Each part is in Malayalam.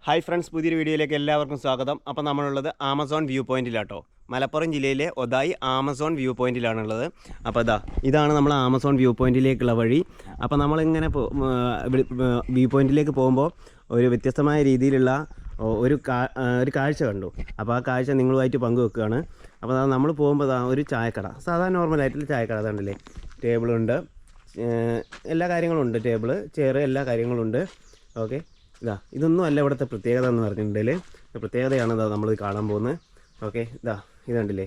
ഹായ് ഫ്രണ്ട്സ്, പുതിയൊരു വീഡിയോയിലേക്ക് എല്ലാവർക്കും സ്വാഗതം. അപ്പോൾ നമ്മളുള്ളത് ആമസോൺ വ്യൂ പോയിന്റിലാട്ടോ. മലപ്പുറം ജില്ലയിലെ ഒതായി ആമസോൺ വ്യൂ പോയിന്റിലാണുള്ളത്. അപ്പോൾ ഇതാണ് നമ്മൾ ആമസോൺ വ്യൂ പോയിന്റിലേക്കുള്ള വഴി. അപ്പോൾ നമ്മളിങ്ങനെ വ്യൂ പോയിന്റിലേക്ക് പോകുമ്പോൾ ഒരു വ്യത്യസ്തമായ രീതിയിലുള്ള ഒരു കാഴ്ച കണ്ടു. അപ്പോൾ ആ കാഴ്ച നിങ്ങളുമായിട്ട് പങ്കുവെക്കുകയാണ്. അപ്പോൾ നമ്മൾ പോകുമ്പോൾ ഒരു ചായക്കട, സാധാരണ നോർമലായിട്ടുള്ള ചായക്കട. അതുകൊണ്ടല്ലേ ടേബിളുണ്ട്, എല്ലാ കാര്യങ്ങളും ഉണ്ട്, ടേബിള്, ചെയർ, എല്ലാ കാര്യങ്ങളും ഉണ്ട്. ഓക്കെ, ഇതൊന്നും അല്ല ഇവിടുത്തെ പ്രത്യേകത എന്ന് പറഞ്ഞിട്ടുണ്ടെങ്കിൽ, പ്രത്യേകതയാണ് നമ്മളിത് കാണാൻ പോകുന്നത്. ഓക്കെ, ഇതുണ്ടല്ലേ,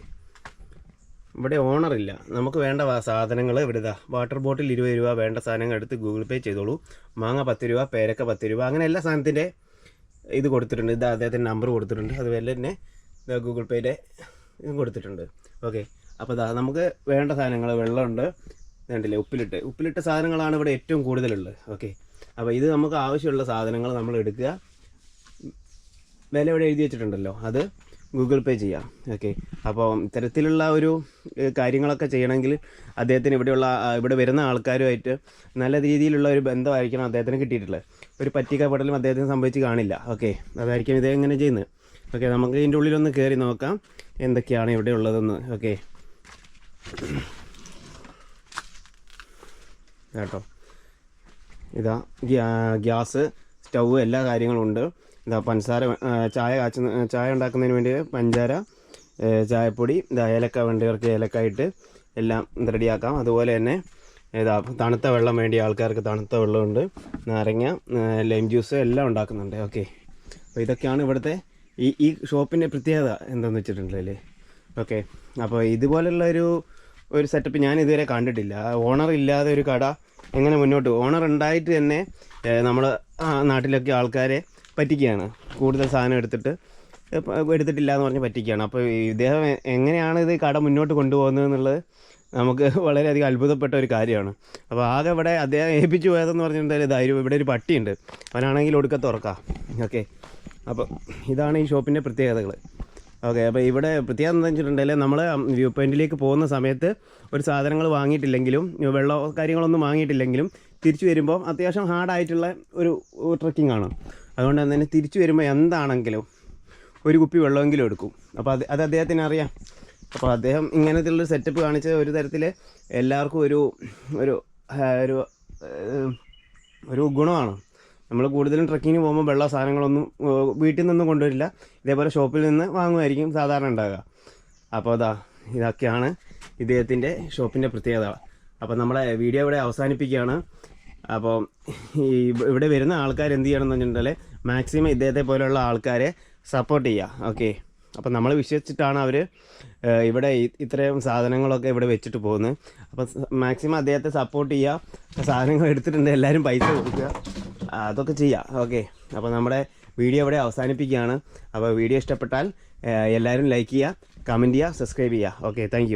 ഇവിടെ ഓണറില്ല. നമുക്ക് വേണ്ട സാധനങ്ങൾ ഇവിടെ വാട്ടർ ബോട്ടിൽ 20 രൂപ, വേണ്ട സാധനങ്ങൾ എടുത്ത് ഗൂഗിൾ പേ ചെയ്തോളൂ. മാങ്ങ 10 രൂപ, പേരക്ക 10 രൂപ, അങ്ങനെ എല്ലാ സാധനത്തിൻ്റെ ഇത് കൊടുത്തിട്ടുണ്ട്. അദ്ദേഹത്തിൻ്റെ നമ്പർ കൊടുത്തിട്ടുണ്ട്. അതുപോലെ തന്നെ ഗൂഗിൾ പേയുടെ ഇതും കൊടുത്തിട്ടുണ്ട്. ഓക്കെ, അപ്പോൾ നമുക്ക് വേണ്ട സാധനങ്ങൾ, വെള്ളമുണ്ട്, ഇതുണ്ടല്ലേ, ഉപ്പിലിട്ട സാധനങ്ങളാണ് ഇവിടെ ഏറ്റവും കൂടുതലുള്ളത്. ഓക്കെ, അപ്പോൾ ഇത് നമുക്ക് ആവശ്യമുള്ള സാധനങ്ങൾ നമ്മൾ എടുക്കുക. വില ഇവിടെ എഴുതി വെച്ചിട്ടുണ്ടല്ലോ, അത് ഗൂഗിൾ പേ ചെയ്യാം. ഓക്കെ, അപ്പോൾ ഇത്തരത്തിലുള്ള ഒരു കാര്യങ്ങളൊക്കെ ചെയ്യണമെങ്കിൽ അദ്ദേഹത്തിന് ഇവിടെ വരുന്ന ആൾക്കാരുമായിട്ട് നല്ല രീതിയിലുള്ള ഒരു ബന്ധമായിരിക്കണം അദ്ദേഹത്തിന് കിട്ടിയിട്ടുള്ളത്. ഒരു പറ്റിക്കപ്പെടലും അദ്ദേഹത്തിന് സംഭവിച്ച് കാണില്ല. ഓക്കെ, അതായിരിക്കും ഇതെങ്ങനെ ചെയ്യുന്നത്. ഓക്കെ, നമുക്ക് ഇതിൻ്റെ ഉള്ളിലൊന്ന് കയറി നോക്കാം എന്തൊക്കെയാണ് ഇവിടെ ഉള്ളതെന്ന്. ഓക്കെ കേട്ടോ, ഗ്യാസ്, സ്റ്റൗവ്, എല്ലാ കാര്യങ്ങളും ഉണ്ട്. പഞ്ചസാര, ചായ ഉണ്ടാക്കുന്നതിന് വേണ്ടി പഞ്ചാര, ചായപ്പൊടി, ഏലക്ക വേണ്ടിയവർക്ക് ഏലക്ക ഇട്ട് എല്ലാം റെഡിയാക്കാം. അതുപോലെ തന്നെ തണുത്ത വെള്ളം വേണ്ടിയ ആൾക്കാർക്ക് തണുത്ത വെള്ളമുണ്ട്, നാരങ്ങ, ലൈം ജ്യൂസ് എല്ലാം ഉണ്ടാക്കുന്നുണ്ട്. ഓക്കെ, അപ്പോൾ ഇതൊക്കെയാണ് ഇവിടുത്തെ ഈ ഷോപ്പിൻ്റെ പ്രത്യേകത എന്താണെന്ന് വെച്ചിട്ടുണ്ടല്ലേ. ഓക്കെ, അപ്പോൾ ഇതുപോലുള്ള ഒരു സെറ്റപ്പ് ഞാൻ ഇതുവരെ കണ്ടിട്ടില്ല. ഓണർ ഇല്ലാതെ ഒരു കട എങ്ങനെ മുന്നോട്ട്, ഓണർ ഉണ്ടായിട്ട് തന്നെ നമ്മൾ നാട്ടിലൊക്കെ ആൾക്കാരെ പറ്റിക്കുകയാണ്. കൂടുതൽ സാധനം എടുത്തിട്ടില്ല എന്ന് പറഞ്ഞ് പറ്റിക്കുകയാണ്. അപ്പോൾ ഇദ്ദേഹം എങ്ങനെയാണ് ഇത് കട മുന്നോട്ട് കൊണ്ടുപോകുന്നത് എന്നുള്ളത് നമുക്ക് വളരെയധികം അത്ഭുതപ്പെട്ട ഒരു കാര്യമാണ്. അപ്പോൾ ആകെ ഇവിടെ അദ്ദേഹം ഏൽപ്പിച്ചു പോയതെന്ന് പറഞ്ഞിട്ടുണ്ടെങ്കിൽ ഇവിടെ ഒരു പട്ടിയുണ്ട്, അവനാണെങ്കിൽ ഒടുക്കത്ത് തുറക്കാം. ഓക്കെ, അപ്പോൾ ഇതാണ് ഈ ഷോപ്പിൻ്റെ പ്രത്യേകതകൾ. ഓക്കെ, അപ്പോൾ ഇവിടെ പ്രത്യേകത എന്താണെന്ന് വെച്ചിട്ടുണ്ടെങ്കിൽ, നമ്മൾ വ്യൂ പോയിൻറ്റിലേക്ക് പോകുന്ന സമയത്ത് ഒരു സാധനങ്ങൾ വാങ്ങിയിട്ടില്ലെങ്കിലും, വെള്ളമോ കാര്യങ്ങളൊന്നും വാങ്ങിയിട്ടില്ലെങ്കിലും, തിരിച്ചു വരുമ്പോൾ അത്യാവശ്യം ഹാർഡായിട്ടുള്ള ഒരു ട്രക്കിംഗ് ആണ്. അതുകൊണ്ട് തന്നെ തിരിച്ചു വരുമ്പോൾ എന്താണെങ്കിലും ഒരു കുപ്പി വെള്ളമെങ്കിലും എടുക്കും. അപ്പോൾ അത് അദ്ദേഹത്തിന് അറിയാം. അപ്പോൾ അദ്ദേഹം ഇങ്ങനത്തെയുള്ളൊരു സെറ്റപ്പ് കാണിച്ച ഒരു തരത്തിൽ എല്ലാവർക്കും ഒരു ഗുണമാണ്. നമ്മൾ കൂടുതലും ട്രക്കിങ്ങിന് പോകുമ്പോൾ വെള്ള സാധനങ്ങളൊന്നും വീട്ടിൽ നിന്നും കൊണ്ടുവരില്ല, ഇതേപോലെ ഷോപ്പിൽ നിന്ന് വാങ്ങുമായിരിക്കും സാധാരണ ഉണ്ടാകുക. അപ്പോൾ ഇതൊക്കെയാണ് ഇദ്ദേഹത്തിൻ്റെ ഷോപ്പിൻ്റെ പ്രത്യേകത. അപ്പോൾ നമ്മളെ വീഡിയോ ഇവിടെ അവസാനിപ്പിക്കുകയാണ്. അപ്പോൾ ഇവിടെ വരുന്ന ആൾക്കാർ എന്ത് ചെയ്യണമെന്ന് വെച്ചിട്ടുണ്ടെങ്കിൽ മാക്സിമം ഇദ്ദേഹത്തെ പോലെയുള്ള ആൾക്കാരെ സപ്പോർട്ട് ചെയ്യുക. ഓക്കെ, അപ്പോൾ നമ്മൾ വിശ്വസിച്ചിട്ടാണ് അവർ ഇവിടെ ഇത്രയും സാധനങ്ങളൊക്കെ ഇവിടെ വെച്ചിട്ട് പോകുന്നത്. അപ്പോൾ മാക്സിമം അദ്ദേഹത്തെ സപ്പോർട്ട് ചെയ്യുക. സാധനങ്ങൾ എടുത്തിട്ടുണ്ട് എല്ലാവരും പൈസ കൊടുക്കുക, അതൊക്കെ ചെയ്യുക. ഓക്കെ, അപ്പോൾ നമ്മുടെ വീഡിയോ ഇവിടെ അവസാനിപ്പിക്കുകയാണ്. അപ്പോൾ വീഡിയോ ഇഷ്ടപ്പെട്ടാൽ എല്ലാവരും ലൈക്ക് ചെയ്യുക, കമൻറ്റ് ചെയ്യുക, സബ്സ്ക്രൈബ് ചെയ്യുക. Okay, thank